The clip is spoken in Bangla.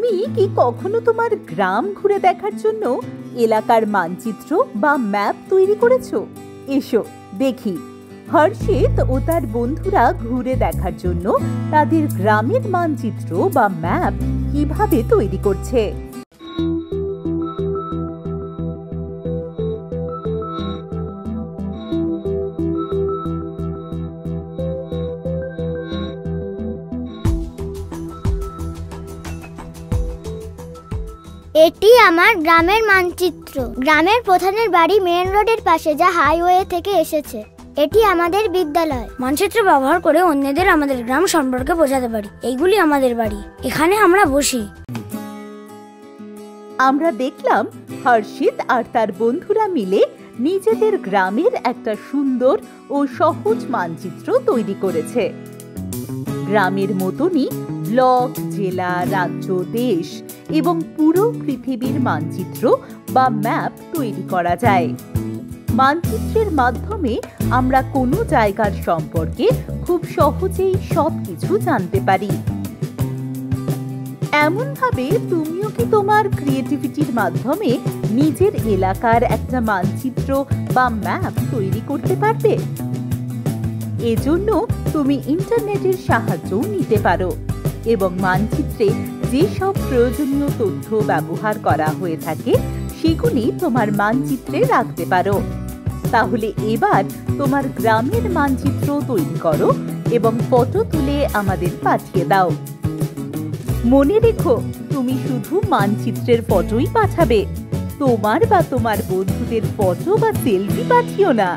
তুমি কি কখনো তোমার গ্রাম ঘুরে দেখার জন্য এলাকার মানচিত্র বা ম্যাপ তৈরি করেছো? এসো দেখি হর্ষিত ও তার বন্ধুরা ঘুরে দেখার জন্য তাদের গ্রামের মানচিত্র বা ম্যাপ কিভাবে তৈরি করছে। এটি আমার গ্রামের মানচিত্র। গ্রামের প্রধানের বাড়ি মেইন রোডের পাশে, যা হাইওয়ে থেকে এসেছে। এটি আমাদের বিদ্যালয়। মানচিত্র ব্যবহার করে অন্যদের আমাদের গ্রাম সম্পর্কে বোঝাতে পারি। এইগুলি আমাদের বাড়ি, এখানে আমরা বসি। আমরা দেখলাম হর্ষিত আর তার বন্ধুরা মিলে নিজেদের গ্রামের একটা সুন্দর ও সহজ মানচিত্র তৈরি করেছে। গ্রামের মতনই ব্লক, জেলা, রাজ্য, দেশ এবং পুরো পৃথিবীর মানচিত্র বা ম্যাপ তৈরি করা যায়। মানচিত্রের মাধ্যমে আমরা কোনো জায়গার সম্পর্কে খুব সহজেই সবকিছু জানতে পারি। এমনভাবে তুমিও কি তোমার ক্রিয়েটিভিটির মাধ্যমে নিজের এলাকার একটা মানচিত্র বা ম্যাপ তৈরি করতে পারবে? এজন্য তুমি ইন্টারনেটের সাহায্যও নিতে পারো এবং মানচিত্রে যেসব প্রয়োজনীয় তথ্য ব্যবহার করা হয়ে থাকে সেগুলি তোমার মানচিত্রে রাখতে পারো। তাহলে এবার তোমার গ্রামের মানচিত্র তৈরি করো এবং ফটো তুলে আমাদের পাঠিয়ে দাও। মনে রেখো, তুমি শুধু মানচিত্রের ফটোই পাঠাবে, তোমার বা তোমার বন্ধুদের ফটো বা সেলফি পাঠিও না।